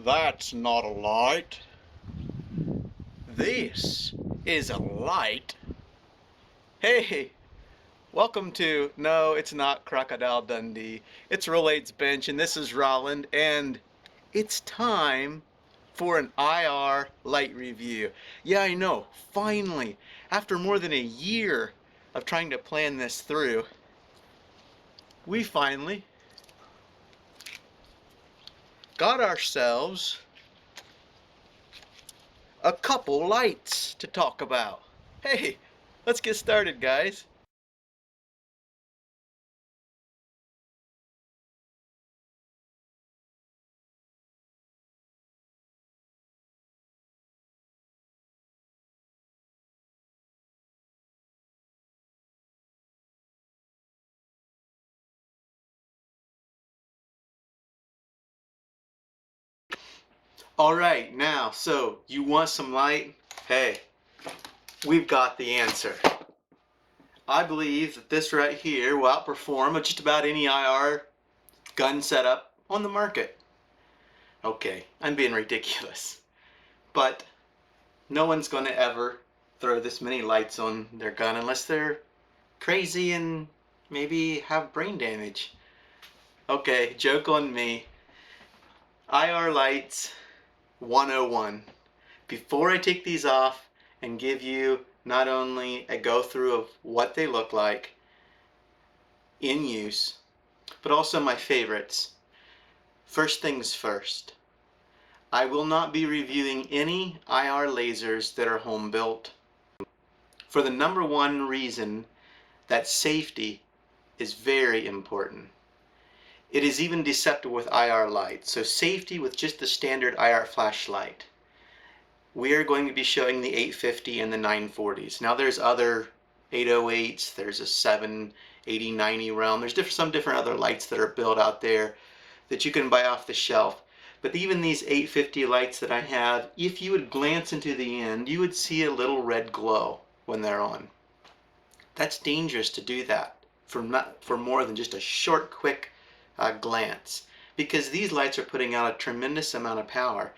That's not a light. This is a light. Hey, welcome to, no, it's not Crocodile Dundee. It's Rollade's Bench, and this is Rolland, and it's time for an IR light review. Yeah, I know, finally, after more than a year of trying to plan this through, we finally got ourselves a couple lights to talk about. Hey, let's get started, guys. All right, now, so you want some light? Hey, we've got the answer. I believe that this right here will outperform just about any IR gun setup on the market. Okay, I'm being ridiculous, but no one's going to ever throw this many lights on their gun unless they're crazy and maybe have brain damage. Okay, joke on me. IR lights 101. Before I take these off and give you not only a go through of what they look like in use, but also my favorites. First things first, I will not be reviewing any IR lasers that are home built for the number one reason that safety is very important. It is even deceptive with IR lights, so safety with just the standard IR flashlight. We are going to be showing the 850 and the 940s. Now there's other 808s, there's a 780, 90 realm, there's some different other lights that are built out there that you can buy off the shelf. But even these 850 lights that I have, if you would glance into the end, you would see a little red glow when they're on. That's dangerous to do that for more than just a short, quick glance, because these lights are putting out a tremendous amount of power.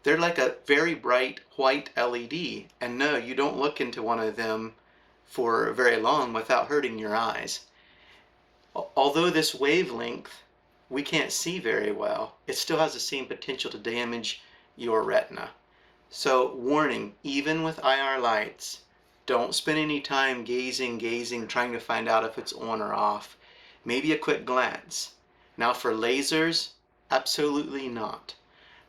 They're like a very bright white LED, and no, you don't look into one of them for very long without hurting your eyes. Although this wavelength we can't see very well, it still has the same potential to damage your retina. So warning, even with IR lights, don't spend any time gazing, trying to find out if it's on or off. Maybe a quick glance. Now for lasers, absolutely not.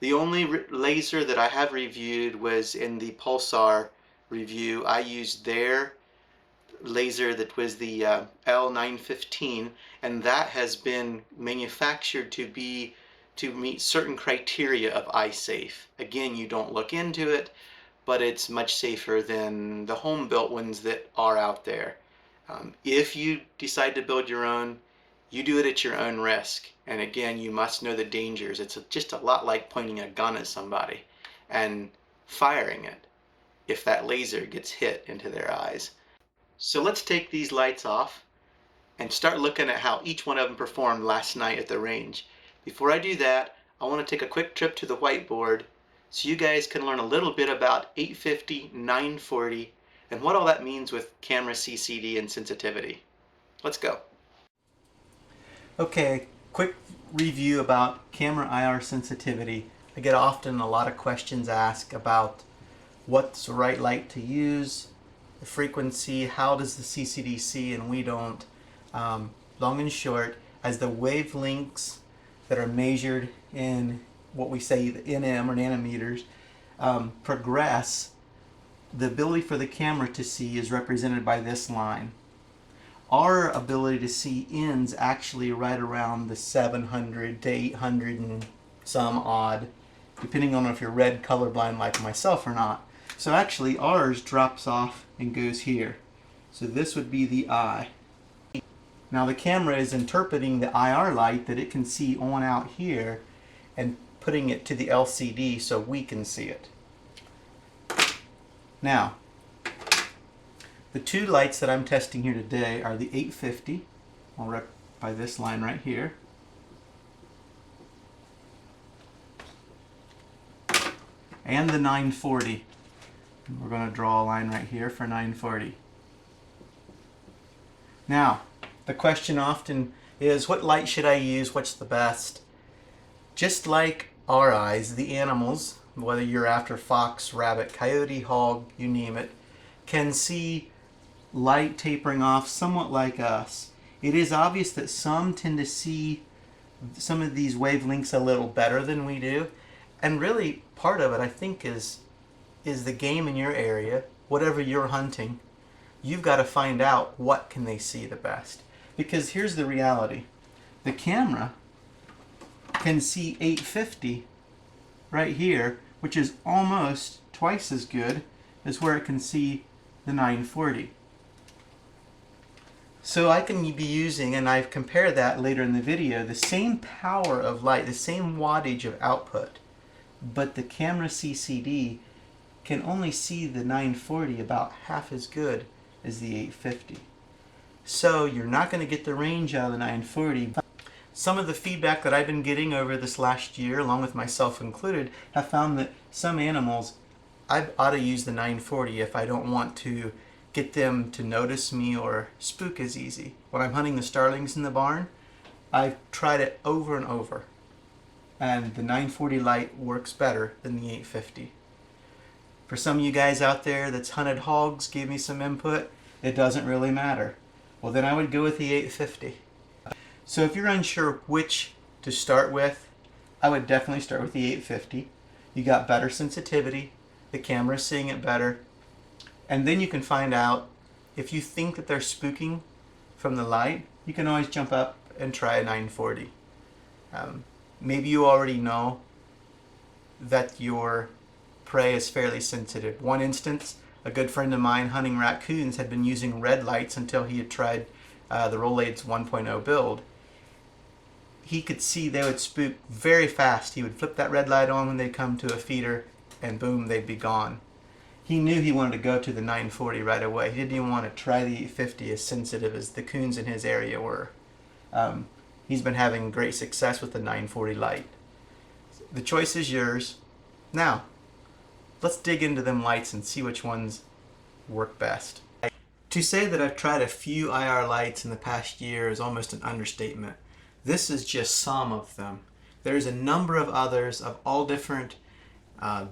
The only laser that I have reviewed was in the Pulsar review. I used their laser that was the L915, and that has been manufactured to meet certain criteria of eye safe. Again, you don't look into it, but it's much safer than the home built ones that are out there. If you decide to build your own, you do it at your own risk. And again, you must know the dangers. It's just a lot like pointing a gun at somebody and firing it if that laser gets hit into their eyes. So let's take these lights off and start looking at how each one of them performed last night at the range. Before I do that, I want to take a quick trip to the whiteboard so you guys can learn a little bit about 850, 940, and what all that means with camera CCD and sensitivity. Let's go. Okay, quick review about camera IR sensitivity. I get often a lot of questions asked about what's the right light to use, the frequency, how does the CCD see and we don't. Long and short, as the wavelengths that are measured in what we say the nm or nanometers progress, the ability for the camera to see is represented by this line. Our ability to see ends actually right around the 700 to 800 and some odd, depending on if you're red colorblind like myself or not. So actually ours drops off and goes here. So this would be the eye. Now the camera is interpreting the IR light that it can see on out here and putting it to the LCD so we can see it. Now, the two lights that I'm testing here today are the 850, I'll rep by this line right here, and the 940. We're going to draw a line right here for 940. Now, the question often is, what light should I use? What's the best? Just like our eyes, the animals, whether you're after fox, rabbit, coyote, hog, you name it, can see light tapering off somewhat like us. It is obvious that some tend to see some of these wavelengths a little better than we do. And really, part of it, I think, is the game in your area, whatever you're hunting. You've got to find out what can they see the best. Because here's the reality. The camera can see 850 right here, which is almost twice as good as where it can see the 940. So I can be using, and I've compared that later in the video, the same power of light, the same wattage of output, but the camera CCD can only see the 940 about half as good as the 850. So you're not going to get the range out of the 940. Some of the feedback that I've been getting over this last year, along with myself included, have found that some animals, I ought to use the 940 if I don't want to get them to notice me or spook as easy. When I'm hunting the starlings in the barn, I've tried it over and over, and the 940 light works better than the 850. For some of you guys out there that's hunted hogs, gave me some input, it doesn't really matter. Well, then I would go with the 850. So if you're unsure which to start with, I would definitely start with the 850. You got better sensitivity, the camera's seeing it better, and then you can find out if you think that they're spooking from the light, you can always jump up and try a 940. Maybe you already know that your prey is fairly sensitive. One instance, a good friend of mine hunting raccoons had been using red lights until he had tried the Rolaids 1.0 build. He could see they would spook very fast. He would flip that red light on when they'd come to a feeder, and boom, they'd be gone. He knew he wanted to go to the 940 right away. He didn't even want to try the 850 as sensitive as the coons in his area were. He's been having great success with the 940 light. The choice is yours. Now, let's dig into them lights and see which ones work best. To say that I've tried a few IR lights in the past year is almost an understatement. This is just some of them. There's a number of others of all different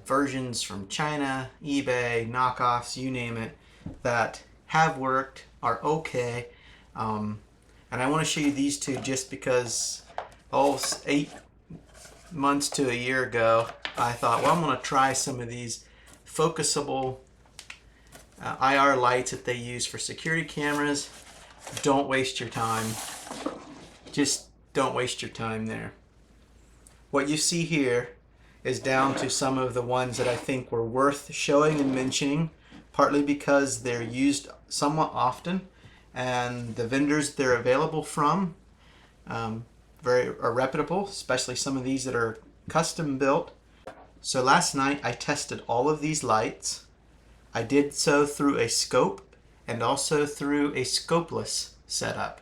versions from China, eBay, knockoffs, you name it, that have worked, are okay. And I want to show you these two just because 8 months to a year ago, I thought, well, I'm going to try some of these focusable IR lights that they use for security cameras. Don't waste your time. Just don't waste your time there. What you see here is down to some of the ones that I think were worth showing and mentioning, partly because they're used somewhat often, and the vendors they're available from are reputable, especially some of these that are custom built. So last night I tested all of these lights. I did so through a scope and also through a scopeless setup.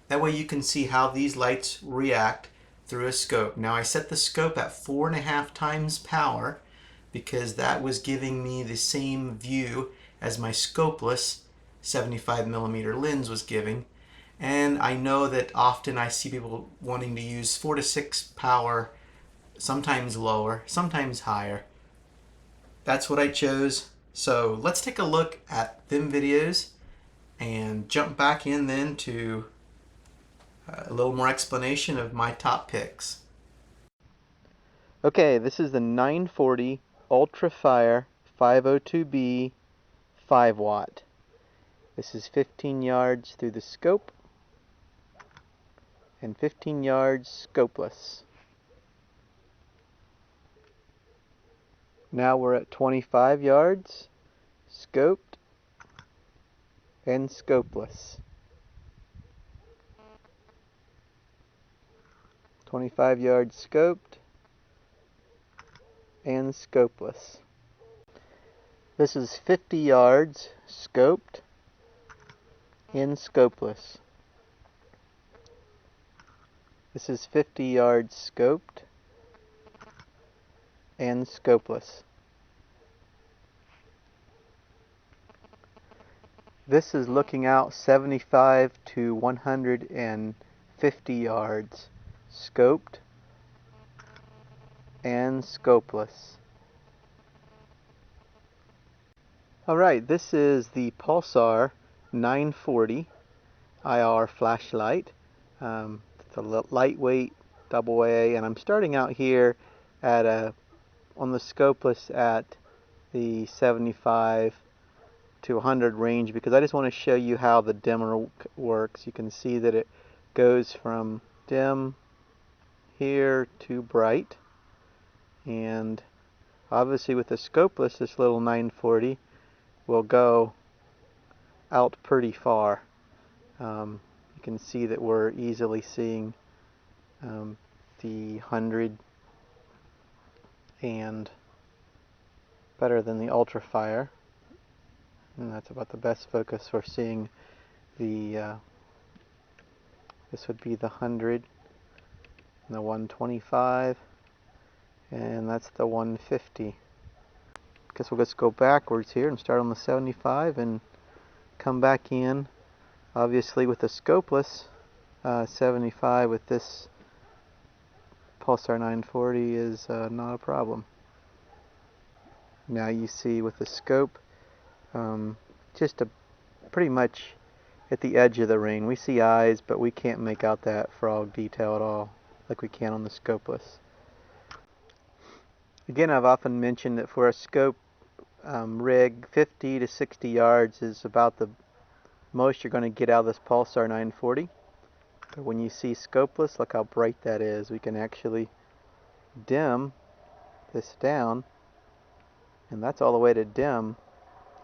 That way you can see how these lights react through a scope. Now I set the scope at 4.5 times power because that was giving me the same view as my scopeless 75mm lens was giving. And I know that often I see people wanting to use 4 to 6 power, sometimes lower, sometimes higher. That's what I chose. So let's take a look at them videos and jump back in then to a little more explanation of my top picks. Okay, this is the 940 Ultra Fire 502B 5 watt. This is 15 yards through the scope and 15 yards scopeless. Now we're at 25 yards scoped and scopeless. 25 yards scoped and scopeless. This is 50 yards scoped and scopeless. This is 50 yards scoped and scopeless. This is looking out 75 to 150 yards, scoped and scopeless. Alright, this is the Pulsar 940 IR flashlight. It's a lightweight AA, and I'm starting out here at on the scopeless at the 75 to 100 range, because I just want to show you how the dimmer works. You can see that it goes from dim here to bright, and obviously with the scopeless, this little 940 will go out pretty far. You can see that we're easily seeing the 100 and better than the ultrafire, and that's about the best focus for seeing the this would be the 100 and the 125, and that's the 150. Guess we'll just go backwards here and start on the 75 and come back in. Obviously with the scopeless 75 with this Pulsar 940 is not a problem. Now you see with the scope just pretty much at the edge of the ring. We see eyes, but we can't make out that frog detail at all like we can on the scopeless. Again, I've often mentioned that for a scope rig, 50 to 60 yards is about the most you're going to get out of this Pulsar 940. But when you see scopeless, look how bright that is. We can actually dim this down, and that's all the way to dim,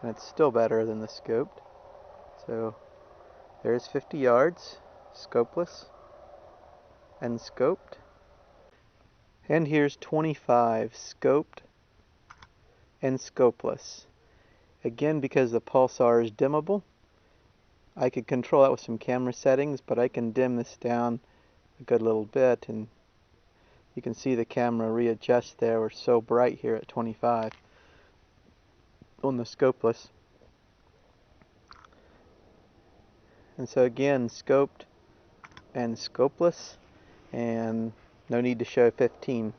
and it's still better than the scoped. So there's 50 yards, scopeless and scoped. And here's 25, scoped and scopeless. Again, because the Pulsar is dimmable, I could control that with some camera settings, but I can dim this down a good little bit, and you can see the camera readjust there. We're so bright here at 25 on the scopeless. And so again, scoped and scopeless, and no need to show 15.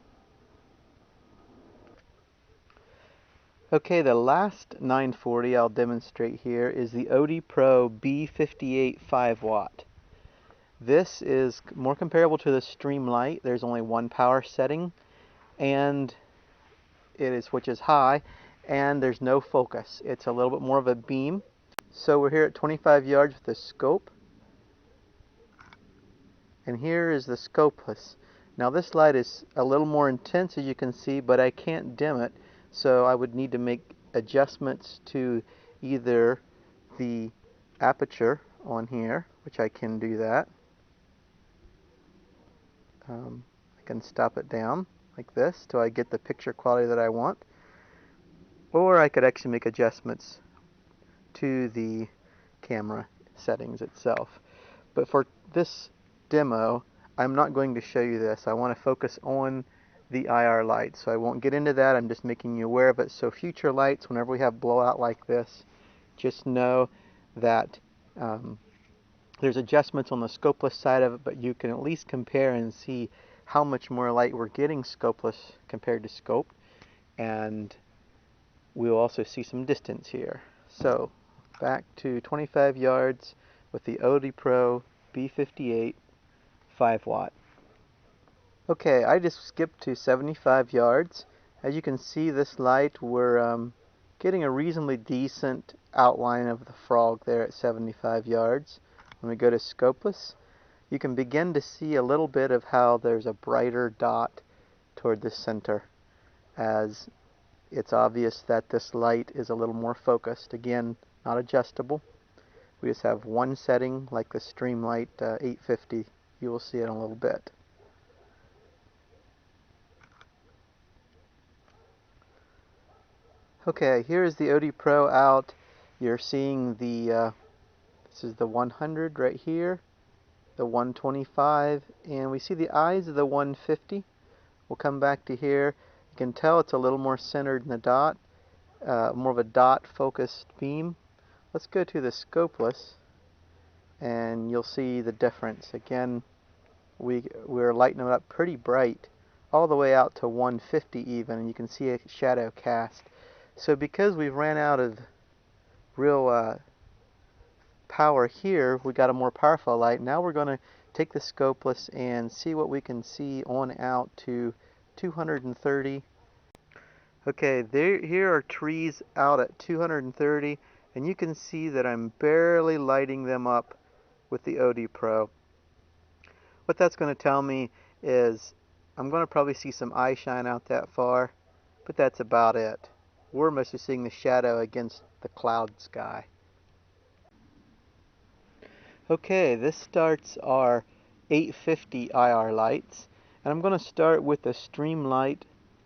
Okay, the last 940 I'll demonstrate here is the OD Pro B58 5 watt. This is more comparable to the Streamlight. There's only one power setting, and which is high, and there's no focus. It's a little bit more of a beam. So we're here at 25 yards with the scope, and here is the scopeless. Now this light is a little more intense, as you can see, but I can't dim it, so I would need to make adjustments to either the aperture on here, which I can do that. I can stop it down like this till I get the picture quality that I want, or I could actually make adjustments to the camera settings itself. But for this demo, I'm not going to show you this. I want to focus on the IR light, so I won't get into that. I'm just making you aware of it. So future lights, whenever we have blowout like this, just know that there's adjustments on the scopeless side of it, but you can at least compare and see how much more light we're getting scopeless compared to scope, and we'll also see some distance here. So back to 25 yards with the OD Pro B58 5 watt. Okay, I just skipped to 75 yards. As you can see, this light, we're getting a reasonably decent outline of the frog there at 75 yards. When we go to scopeless, you can begin to see a little bit of how there's a brighter dot toward the center, as it's obvious that this light is a little more focused. Again, not adjustable. We just have one setting, like the Streamlight 850. You will see it in a little bit. Okay, here is the OD Pro out. You're seeing the this is the 100 right here, the 125, and we see the eyes of the 150. We'll come back to here. You can tell it's a little more centered in the dot, more of a dot focused beam. Let's go to the scopeless and you'll see the difference. Again, we're lighting it up pretty bright, all the way out to 150 even, and you can see a shadow cast. So because we've ran out of real power here, we got a more powerful light. Now we're going to take the scopeless and see what we can see on out to 230. Okay, here are trees out at 230, and you can see that I'm barely lighting them up with the OD Pro. What that's going to tell me is I'm going to probably see some eye shine out that far, but that's about it. We're mostly seeing the shadow against the cloud sky. Okay, this starts our 850 IR lights, and I'm going to start with the Streamlight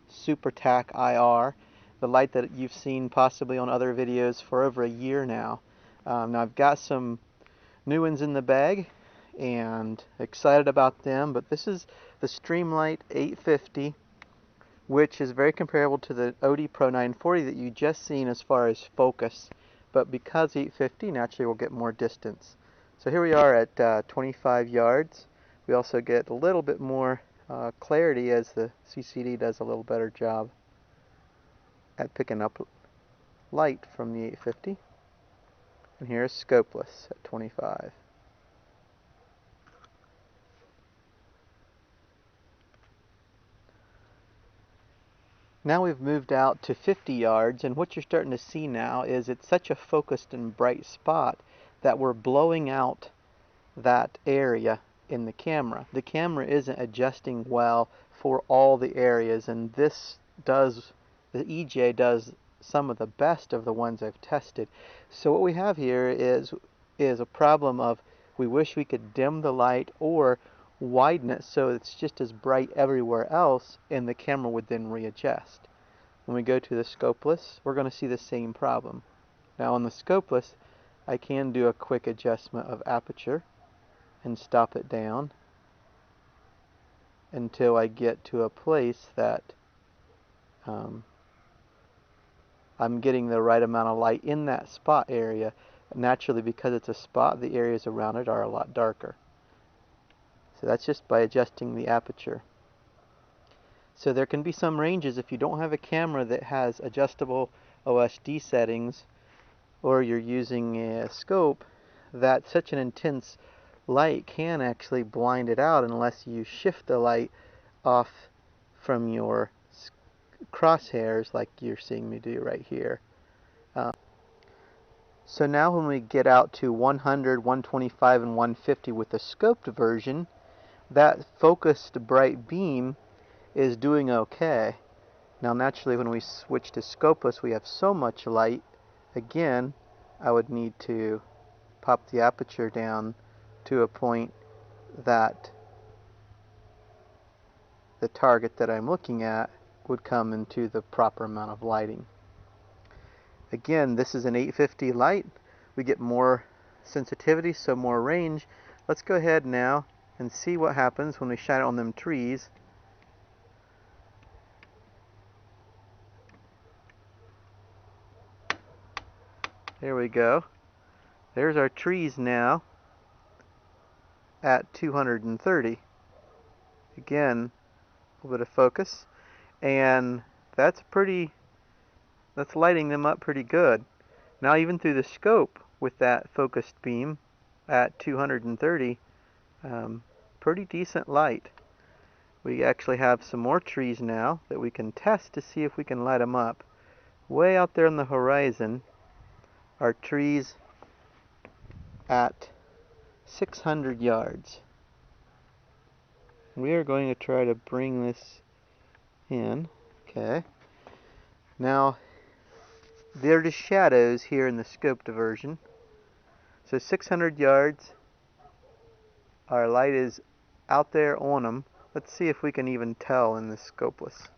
Super Tack IR, the light that you've seen possibly on other videos for over a year now. Now I've got some new ones in the bag and excited about them, but this is the Streamlight 850, which is very comparable to the OD Pro 940 that you just seen as far as focus, but because 850, naturally we'll get more distance. So here we are at 25 yards. We also get a little bit more clarity as the CCD does a little better job at picking up light from the 850. And here's scopeless at 25. Now we've moved out to 50 yards, and what you're starting to see now is it's such a focused and bright spot that we're blowing out that area in the camera. The camera isn't adjusting well for all the areas, and the EJ does some of the best of the ones I've tested. So what we have here is a problem of we wish we could dim the light or widen it so it's just as bright everywhere else, and the camera would then readjust. When we go to the scopeless, we're going to see the same problem. Now on the scopeless, I can do a quick adjustment of aperture and stop it down until I get to a place that I'm getting the right amount of light in that spot area. Naturally, because it's a spot, the areas around it are a lot darker. So that's just by adjusting the aperture. So there can be some ranges if you don't have a camera that has adjustable OSD settings, or you're using a scope, that such an intense light can actually blind it out unless you shift the light off from your crosshairs like you're seeing me do right here. So now when we get out to 100, 125, and 150 with the scoped version, that focused bright beam is doing okay. Now naturally when we switch to scopeless, we have so much light. Again, I would need to pop the aperture down to a point that the target that I'm looking at would come into the proper amount of lighting. Again, this is an 850 light. We get more sensitivity, so more range. Let's go ahead now and see what happens when we shine it on them trees. There we go. There's our trees now at 230. Again, a little bit of focus, and that's lighting them up pretty good. Now even through the scope with that focused beam at 230, pretty decent light. We actually have some more trees now that we can test to see if we can light them up. Way out there on the horizon are trees at 600 yards. We are going to try to bring this in. Okay. Now, they're the shadows here in the scoped version. So 600 yards, our light is out there on them. Let's see if we can even tell in the scopeless.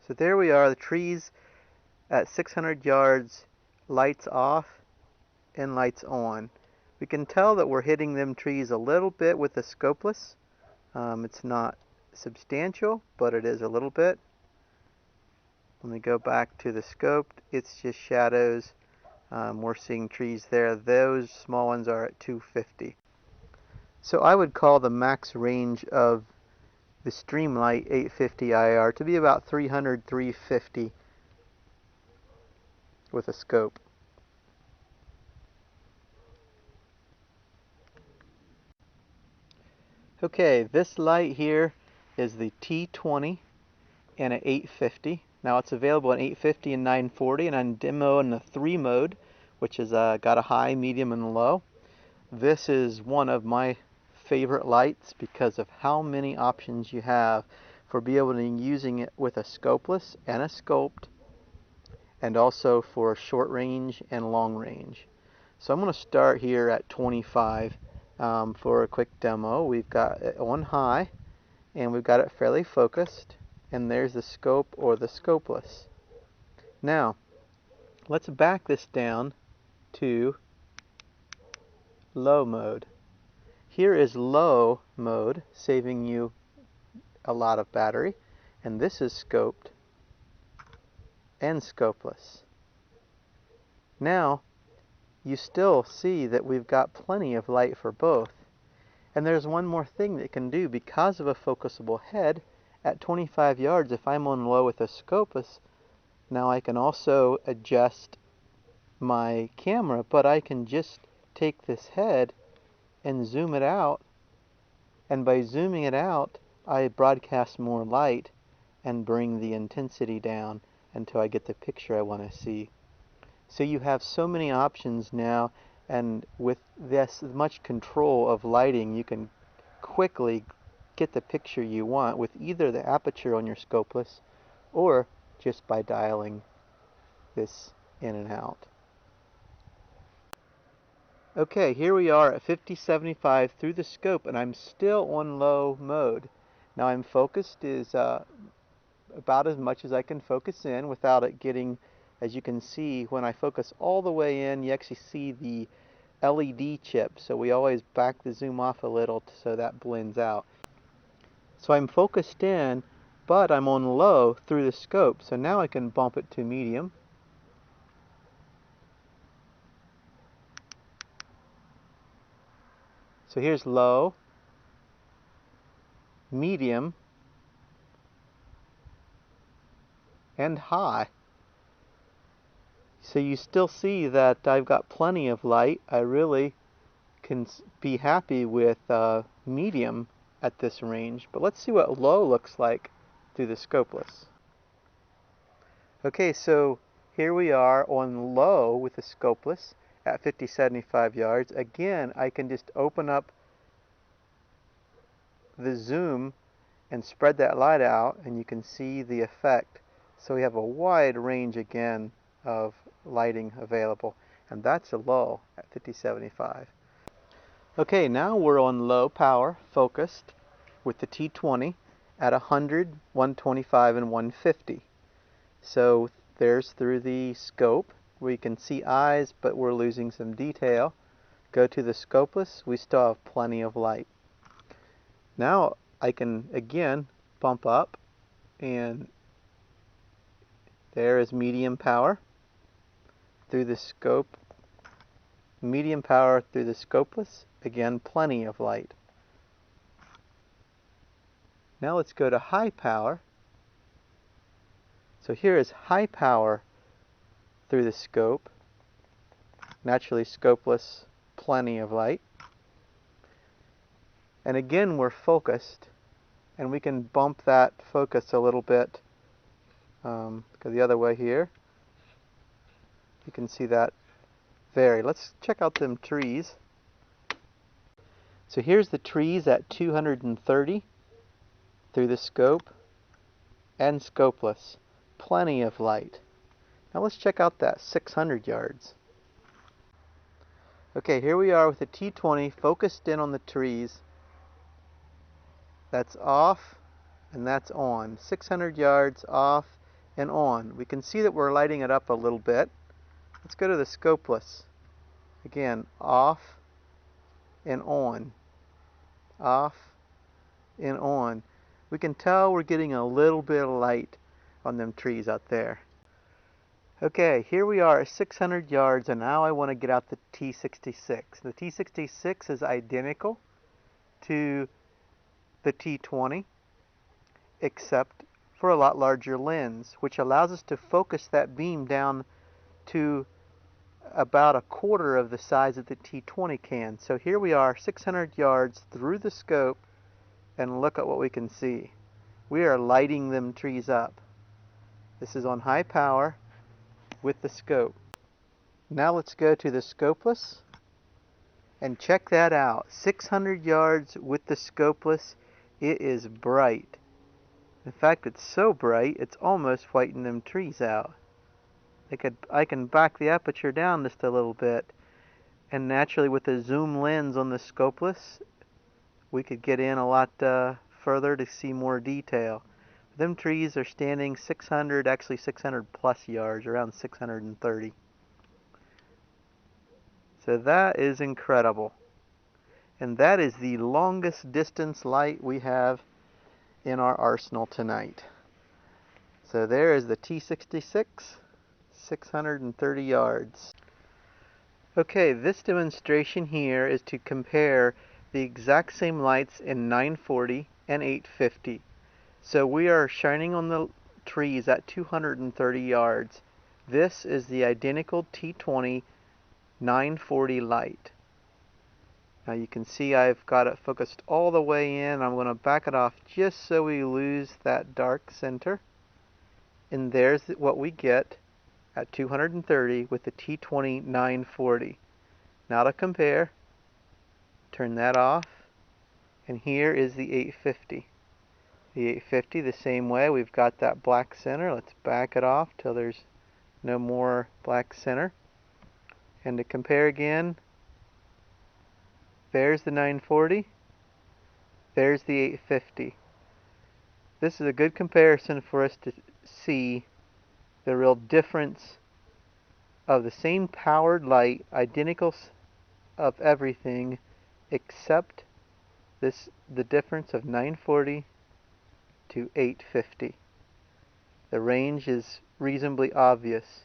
So there we are, the trees at 600 yards, lights off and lights on. We can tell that we're hitting them trees a little bit with the scopeless. It's not substantial, but it is a little bit. When we go back to the scoped, it's just shadows We're seeing trees there. Those small ones are at 250. So I would call the max range of the Streamlight 850 IR to be about 300, 350 with a scope. Okay, this light here is the T20 and an 850. Now it's available in 850 and 940, and I'm demo in the 3 mode, which is got a high, medium, and low. This is one of my favorite lights because of how many options you have for being able to using it with a scopeless and a scoped, and also for short range and long range. So I'm going to start here at 25 for a quick demo. We've got it on high, and we've got it fairly focused, and there's the scope or the scopeless. Now let's back this down to low mode. Here is low mode, saving you a lot of battery, and this is scoped and scopeless. Now you still see that we've got plenty of light for both. And there's one more thing that it can do. Because of a focusable head at 25 yards, if I'm on low with a scopeless, now I can also adjust my camera, but I can just take this head and zoom it out, and by zooming it out I broadcast more light and bring the intensity down until I get the picture I want to see. So you have so many options now, and with this much control of lighting you can quickly get the picture you want with either the aperture on your scopeless or just by dialing this in and out. Okay, here we are at 50-75 through the scope, and I'm still on low mode. Now I'm focused is about as much as I can focus in without it getting, as you can see, when I focus all the way in, you actually see the LED chip. So we always back the zoom off a little so that blends out. So I'm focused in, but I'm on low through the scope. So now I can bump it to medium. So here's low, medium, and high. So you still see that I've got plenty of light. I really can be happy with medium at this range. But let's see what low looks like through the scopeless. Okay, so here we are on low with the scopeless at 50-75 yards. Again, I can just open up the zoom and spread that light out, and you can see the effect. So we have a wide range again of lighting available, and that's a low at 50-75. Okay, now we're on low power focused with the T20 at 100, 125, and 150. So there's through the scope. We can see eyes, but we're losing some detail. Go to the scopeless, we still have plenty of light. Now I can again bump up, and there is medium power through the scope. Medium power through the scopeless, again plenty of light. Now let's go to high power. So here is high power through the scope. Naturally scopeless, plenty of light. And again we're focused, and we can bump that focus a little bit. Go the other way here. You can see that vary. Let's check out them trees. So here's the trees at 230 through the scope and scopeless. Plenty of light. Now let's check out that 600 yards. Okay, here we are with the T20 focused in on the trees. That's off and that's on. 600 yards off and on. We can see that we're lighting it up a little bit. Let's go to the scopeless. Again, off and on. Off and on. We can tell we're getting a little bit of light on them trees out there. Okay, here we are at 600 yards, and now I want to get out the T66. The T66 is identical to the T20, except for a lot larger lens, which allows us to focus that beam down to about a quarter of the size that the T20 can. So here we are 600 yards through the scope, and look at what we can see. We are lighting them trees up. This is on high power with the scope. Now let's go to the scopeless and check that out. 600 yards with the scopeless. It is bright. In fact, it's so bright it's almost whitening them trees out. I can back the aperture down just a little bit, and naturally with the zoom lens on the scopeless we could get in a lot further to see more detail. Them trees are standing 600, actually 600 plus yards, around 630. So that is incredible. And that is the longest distance light we have in our arsenal tonight. So there is the T66, 630 yards. Okay, this demonstration here is to compare the exact same lights in 940 and 850. So we are shining on the trees at 230 yards. This is the identical T20 940 light. Now you can see I've got it focused all the way in. I'm going to back it off just so we lose that dark center. And there's what we get at 230 with the T20 940. Now to compare, turn that off, and here is the 850. The 850 the same way. We've got that black center. Let's back it off till there's no more black center. And to compare again, there's the 940, there's the 850. This is a good comparison for us to see the real difference of the same powered light, identical of everything, except the difference of 940 to 850. The range is reasonably obvious.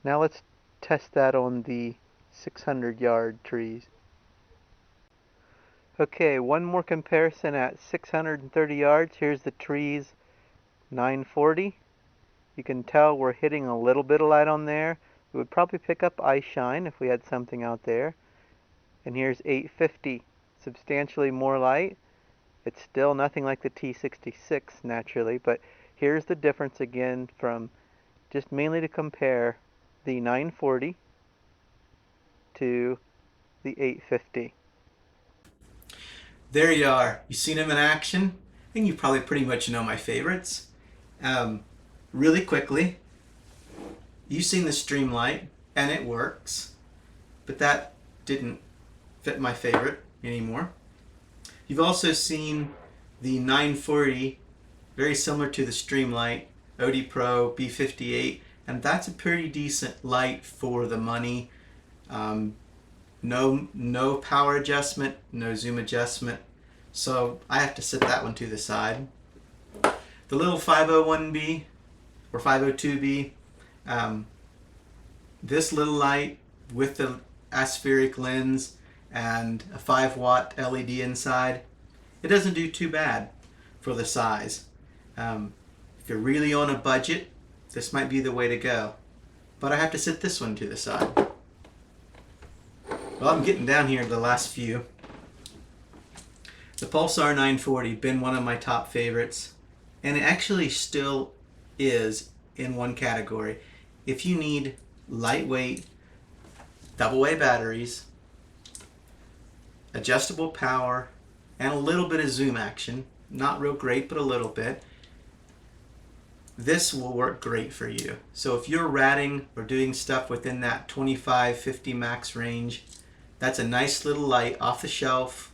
Now let's test that on the 600 yard trees. Okay, one more comparison at 630 yards. Here's the trees 940. You can tell we're hitting a little bit of light on there. We would probably pick up eye shine if we had something out there. And here's 850, substantially more light. It's still nothing like the T66 naturally, but here's the difference again from just mainly to compare the 940 to the 850. There you are. You've seen them in action, and you probably pretty much know my favorites. Really quickly, you've seen the Streamlight, and it works, but that didn't fit my favorite anymore. You've also seen the 940, very similar to the Streamlight, OD Pro B58, and that's a pretty decent light for the money. No power adjustment, no zoom adjustment, so I have to set that one to the side. The little 501B or 502B, this little light with the aspheric lens and a 5-watt LED inside, it doesn't do too bad for the size. If you're really on a budget, this might be the way to go, but I have to set this one to the side. Well, I'm getting down here to the last few. The Pulsar 940, been one of my top favorites, and it actually still is in one category. If you need lightweight, double-A batteries, adjustable power, and a little bit of zoom action, not real great, but a little bit, this will work great for you. So if you're ratting or doing stuff within that 25-50 max range, that's a nice little light off the shelf,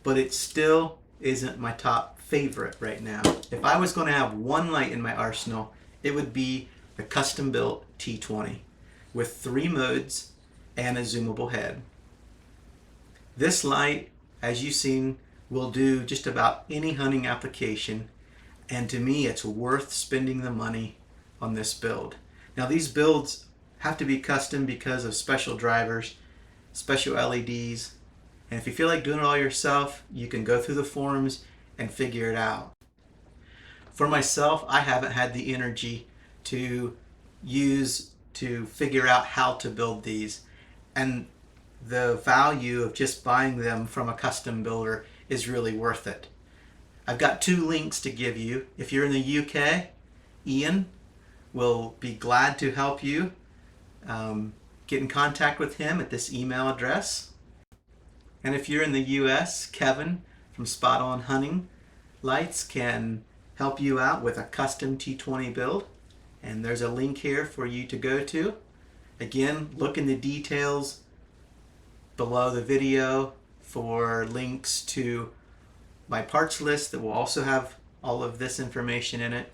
but it still isn't my top favorite right now. If I was going to have one light in my arsenal, it would be the custom-built T20 with 3 modes and a zoomable head. This light, as you've seen, will do just about any hunting application, and to me it's worth spending the money on this build. Now these builds have to be custom because of special drivers, special LEDs, and if you feel like doing it all yourself, you can go through the forums and figure it out. For myself, I haven't had the energy to figure out how to build these, and the value of just buying them from a custom builder is really worth it. I've got 2 links to give you. If you're in the UK, Ian will be glad to help you. Get in contact with him at this email address. And if you're in the US, Kevin from Spot On Hunting Lights can help you out with a custom T20 build. And there's a link here for you to go to. Again, look in the details below the video for links to my parts list that will also have all of this information in it.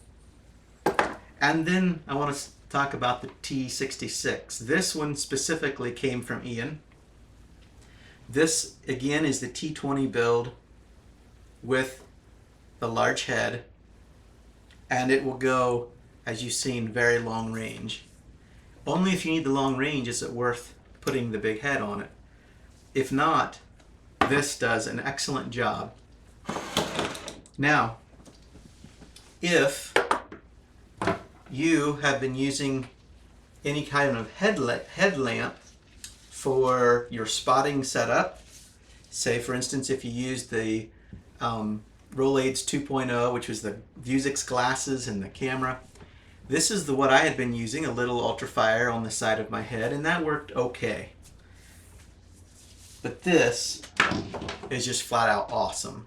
And then I want to talk about the T66. This one specifically came from Ian. This again is the T20 build with the large head, and it will go, as you've seen, very long range. Only if you need the long range is it worth putting the big head on it. If not, this does an excellent job. Now, if you have been using any kind of headlamp for your spotting setup, say for instance if you use the Rolaids 2.0, which was the Vuzix glasses and the camera, this is what I had been using, a little ultrafire on the side of my head, and that worked okay. But this is just flat out awesome.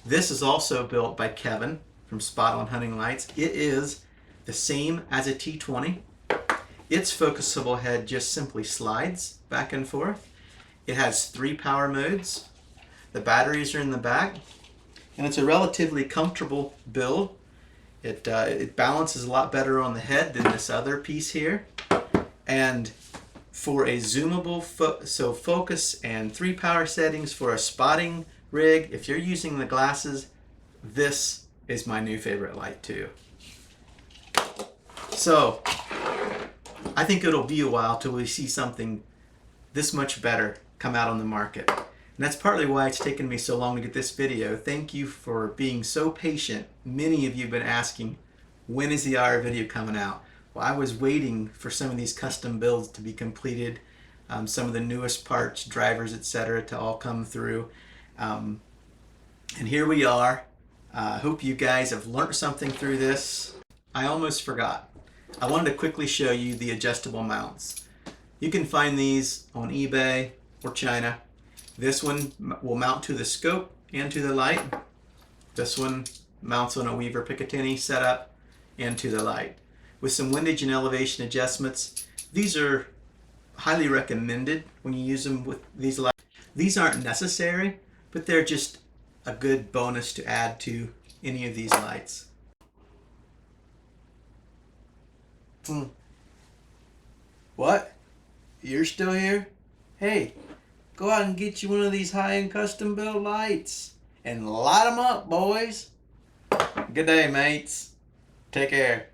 This is also built by Kevin from Spot On Hunting Lights. It is the same as a T20. Its focusable head just simply slides back and forth. It has 3 power modes. The batteries are in the back, and it's a relatively comfortable build. It balances a lot better on the head than this other piece here. And for a zoomable focus and 3 power settings for a spotting rig, if you're using the glasses, this is my new favorite light too. So I think it'll be a while till we see something this much better come out on the market. And that's partly why it's taken me so long to get this video. Thank you for being so patient. Many of you have been asking, when is the IR video coming out? Well, I was waiting for some of these custom builds to be completed, some of the newest parts, drivers, etc. to all come through. And here we are. I hope you guys have learned something through this. I almost forgot. I wanted to quickly show you the adjustable mounts. You can find these on eBay or China. This one will mount to the scope and to the light. This one mounts on a Weaver Picatinny setup and to the light. With some windage and elevation adjustments, these are highly recommended when you use them with these lights. These aren't necessary, but they're just a good bonus to add to any of these lights. What? You're still here? Hey, go out and get you one of these high-end custom built lights and light them up, boys. Good day, mates. Take care.